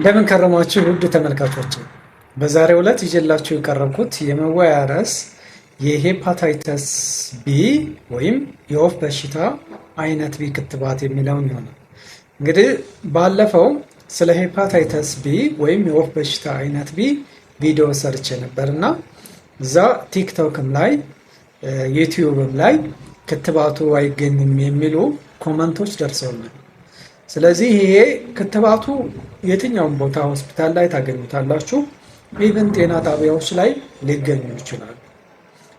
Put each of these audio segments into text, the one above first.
እንደምን ከረማችሁ ውድ ተመልካቾች። በዛሬው ዕለት ይዤላችሁ የቀረብኩት የመወያያ ርዕስ የሄፓታይተስ ቢ ወይም የወፍ በሽታ አይነት ቢ ክትባት የሚለውን ይሆናል። እንግዲህ ባለፈው ስለ ሄፓታይተስ ቢ ወይም የወፍ በሽታ አይነት ቢ ቪዲዮ ሰርቼ ነበርና እዛ ቲክቶክም ላይ ዩቲዩብም ላይ ክትባቱ አይገኝም የሚሉ ኮመንቶች ደርሰውናል። ስለዚህ ይሄ ክትባቱ የትኛውም ቦታ ሆስፒታል ላይ ታገኙታላችሁ፣ ኢቭን ጤና ጣቢያዎች ላይ ሊገኙ ይችላሉ።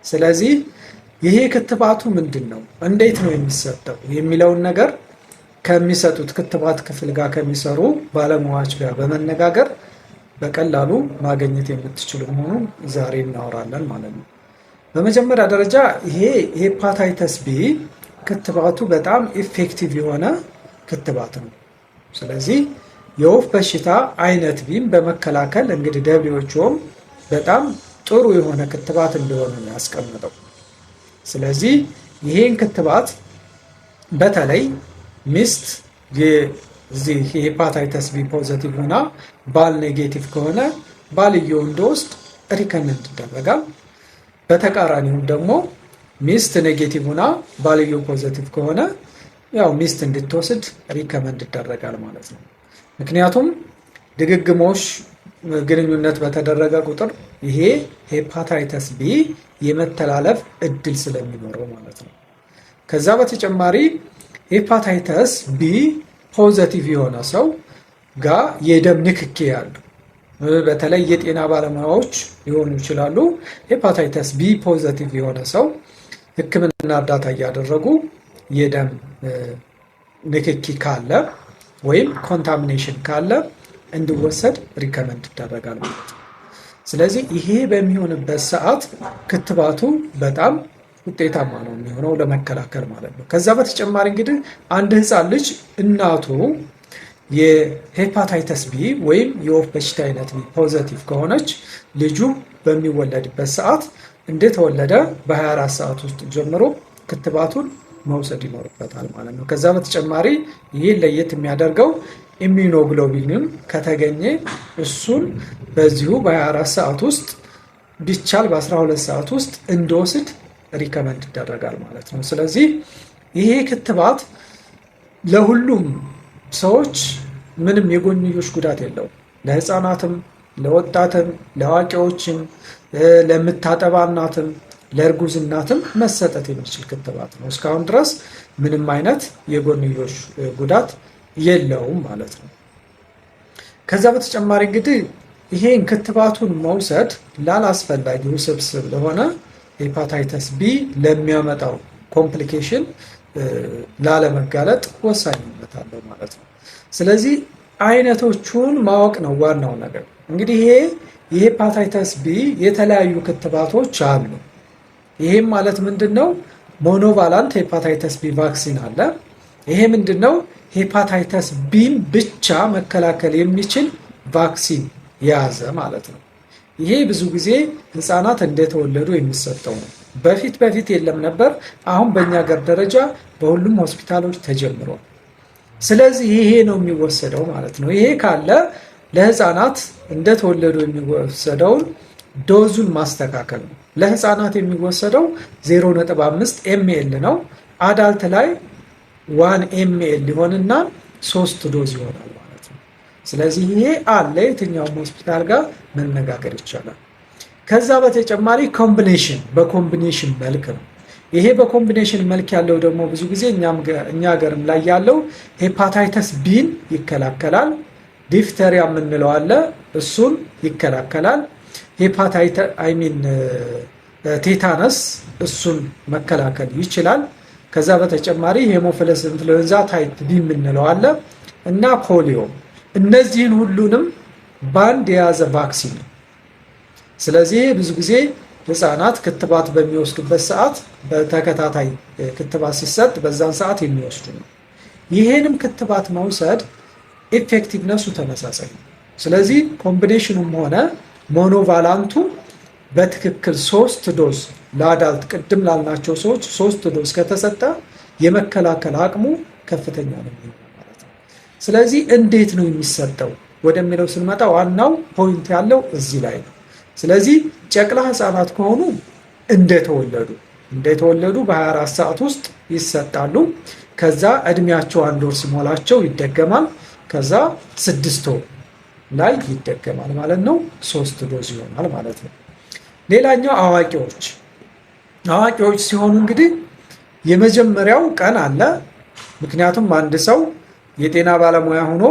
ስለዚህ ይሄ ክትባቱ ምንድን ነው፣ እንዴት ነው የሚሰጠው የሚለውን ነገር ከሚሰጡት ክትባት ክፍል ጋር ከሚሰሩ ባለሙያዎች ጋር በመነጋገር በቀላሉ ማግኘት የምትችሉ መሆኑን ዛሬ እናወራለን ማለት ነው። በመጀመሪያ ደረጃ ይሄ ሄፓታይተስ ቢ ክትባቱ በጣም ኢፌክቲቭ የሆነ ክትባት ነው። ስለዚህ የወፍ በሽታ አይነት ቢን በመከላከል እንግዲህ ደብሊውኤችኦም በጣም ጥሩ የሆነ ክትባት እንደሆነ ነው ያስቀምጠው። ስለዚህ ይሄን ክትባት በተለይ ሚስት የዚህ ሄፓታይተስ ቢ ፖዚቲቭ ሆና ባል ኔጌቲቭ ከሆነ ባልየው እንዲወስድ ሪከመንድ ይደረጋል። በተቃራኒውም ደግሞ ሚስት ኔጌቲቭ ሆና ባልየው ፖዚቲቭ ከሆነ ያው ሚስት እንድትወስድ ሪከመንድ ይደረጋል ማለት ነው። ምክንያቱም ድግግሞሽ ግንኙነት በተደረገ ቁጥር ይሄ ሄፓታይተስ ቢ የመተላለፍ እድል ስለሚኖረው ማለት ነው። ከዛ በተጨማሪ ሄፓታይተስ ቢ ፖዚቲቭ የሆነ ሰው ጋር የደም ንክኪ ያሉ በተለይ የጤና ባለሙያዎች ሊሆኑ ይችላሉ። ሄፓታይተስ ቢ ፖዚቲቭ የሆነ ሰው ሕክምና እርዳታ እያደረጉ የደም ንክኪ ካለ ወይም ኮንታሚኔሽን ካለ እንዲወሰድ ሪከመንድ ይደረጋል ማለት ነው። ስለዚህ ይሄ በሚሆንበት ሰዓት ክትባቱ በጣም ውጤታማ ነው የሚሆነው ለመከላከል ማለት ነው። ከዛ በተጨማሪ እንግዲህ አንድ ህፃን ልጅ እናቱ የሄፓታይተስ ቢ ወይም የወፍ በሽታ አይነት ቢ ፖዚቲቭ ከሆነች ልጁ በሚወለድበት ሰዓት እንደተወለደ በ24 ሰዓት ውስጥ ጀምሮ ክትባቱን መውሰድ ይኖርበታል ማለት ነው። ከዛ በተጨማሪ ይህን ለየት የሚያደርገው ኢሚዩኖግሎቢንም ከተገኘ እሱን በዚሁ በ24 ሰዓት ውስጥ ቢቻል በ12 ሰዓት ውስጥ እንዲወስድ ሪከመንድ ይደረጋል ማለት ነው። ስለዚህ ይሄ ክትባት ለሁሉም ሰዎች ምንም የጎንዮሽ ጉዳት የለውም። ለህፃናትም፣ ለወጣትም፣ ለአዋቂዎችም፣ ለምታጠባ እናትም ለእርጉዝ እናትም መሰጠት የሚችል ክትባት ነው። እስካሁን ድረስ ምንም አይነት የጎንዮሽ ጉዳት የለውም ማለት ነው። ከዛ በተጨማሪ እንግዲህ ይሄን ክትባቱን መውሰድ ላላስፈላጊ ውስብስብ ለሆነ ሄፓታይተስ ቢ ለሚያመጣው ኮምፕሊኬሽን ላለመጋለጥ ወሳኝነት አለው ማለት ነው። ስለዚህ አይነቶቹን ማወቅ ነው ዋናው ነገር። እንግዲህ ይሄ የሄፓታይተስ ቢ የተለያዩ ክትባቶች አሉ። ይሄም ማለት ምንድነው? ሞኖቫላንት ሄፓታይተስ ቢ ቫክሲን አለ። ይሄ ምንድነው? ሄፓታይተስ ቢን ብቻ መከላከል የሚችል ቫክሲን የያዘ ማለት ነው። ይሄ ብዙ ጊዜ ህፃናት እንደተወለዱ የሚሰጠው ነው። በፊት የለም ነበር። አሁን በእኛ ሀገር ደረጃ በሁሉም ሆስፒታሎች ተጀምሯል። ስለዚህ ይሄ ነው የሚወሰደው ማለት ነው። ይሄ ካለ ለህፃናት እንደተወለዱ የሚወሰደውን ዶዙን ማስተካከል ነው። ለህፃናት የሚወሰደው 0.5 ኤምኤል ነው። አዳልት ላይ 1 ኤምኤል ሊሆንና 3 ዶዝ ይሆናል ማለት ነው። ስለዚህ ይሄ አለ የትኛውም ሆስፒታል ጋር መነጋገር ይቻላል። ከዛ በተጨማሪ በኮምቢኔሽን መልክ ነው። ይሄ በኮምቢኔሽን መልክ ያለው ደግሞ ብዙ ጊዜ እኛ ሀገርም ላይ ያለው ሄፓታይተስ ቢን ይከላከላል። ዲፍተሪያ የምንለው አለ፣ እሱን ይከላከላል። ቴታነስ እሱን መከላከል ይችላል። ከዛ በተጨማሪ ሄሞፊለስ ኢንፍሉዌንዛ ታይፕ ቢ የምንለው አለ እና ፖሊዮ፣ እነዚህን ሁሉንም ባንድ የያዘ ቫክሲን ነው። ስለዚህ ብዙ ጊዜ ህፃናት ክትባት በሚወስዱበት ሰዓት በተከታታይ ክትባት ሲሰጥ በዛን ሰዓት የሚወስዱ ነው። ይሄንም ክትባት መውሰድ ኢፌክቲቭነሱ ተመሳሳይ ነው። ስለዚህ ኮምቢኔሽኑም ሆነ ሞኖቫላንቱ በትክክል 3 ዶዝ ለአዳልት ቅድም ላልናቸው ሰዎች 3 ዶዝ ከተሰጠ የመከላከል አቅሙ ከፍተኛ ነው ማለት ነው። ስለዚህ እንዴት ነው የሚሰጠው ወደሚለው ስንመጣ ዋናው ፖይንት ያለው እዚህ ላይ ነው። ስለዚህ ጨቅላ ህፃናት ከሆኑ እንደተወለዱ በ24 ሰዓት ውስጥ ይሰጣሉ። ከዛ እድሜያቸው 1 ወር ሲሞላቸው ይደገማል። ከዛ 6 ወር ላይ ይደገማል ማለት ነው። 3 ዶዝ ይሆናል ማለት ነው። ሌላኛው አዋቂዎች ሲሆኑ እንግዲህ የመጀመሪያው ቀን አለ። ምክንያቱም አንድ ሰው የጤና ባለሙያ ሆኖ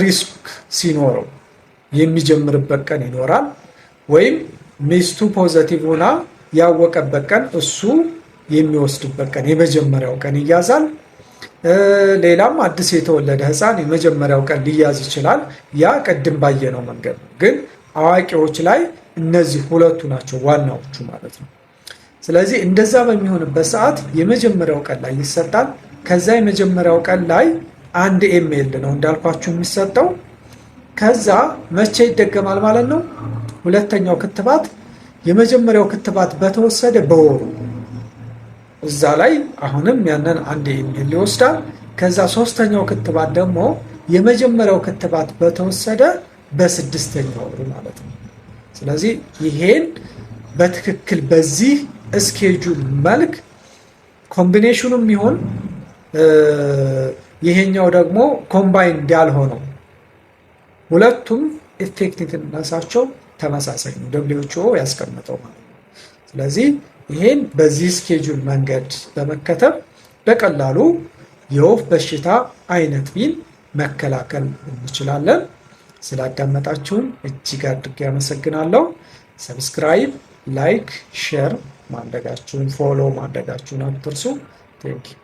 ሪስክ ሲኖረው የሚጀምርበት ቀን ይኖራል። ወይም ሚስቱ ፖዘቲቭ ሆና ያወቀበት ቀን እሱ የሚወስድበት ቀን የመጀመሪያው ቀን ይያዛል። ሌላም አዲስ የተወለደ ህፃን የመጀመሪያው ቀን ሊያዝ ይችላል። ያ ቅድም ባየነው መንገድ ነው። ግን አዋቂዎች ላይ እነዚህ ሁለቱ ናቸው ዋናዎቹ ማለት ነው። ስለዚህ እንደዛ በሚሆንበት ሰዓት የመጀመሪያው ቀን ላይ ይሰጣል። ከዛ የመጀመሪያው ቀን ላይ 1 ml ነው እንዳልኳችሁ የሚሰጠው። ከዛ መቼ ይደገማል ማለት ነው? ሁለተኛው ክትባት የመጀመሪያው ክትባት በተወሰደ በወሩ እዛ ላይ አሁንም ያንን 1 ml ይወስዳል። ከዛ ሶስተኛው ክትባት ደግሞ የመጀመሪያው ክትባት በተወሰደ በ6ኛው ወር ማለት ነው። ስለዚህ ይሄን በትክክል በዚህ ስኬጁል መልክ ኮምቢኔሽኑም ይሁን ይሄኛው ደግሞ ኮምባይንድ ያልሆነው ሁለቱም ኢፌክቲቭነሳቸው ተመሳሳይ ነው፣ WHO ያስቀመጠው ማለት ነው። ስለዚህ ይሄን በዚህ ስኬጁል መንገድ በመከተል በቀላሉ የወፍ በሽታ አይነት ቢን መከላከል እንችላለን። ስላዳመጣችሁን እጅግ አድርጌ አመሰግናለሁ። ሰብስክራይብ፣ ላይክ፣ ሼር ማድረጋችሁን ፎሎ ማድረጋችሁን አትርሱ። ቴንክ ዩ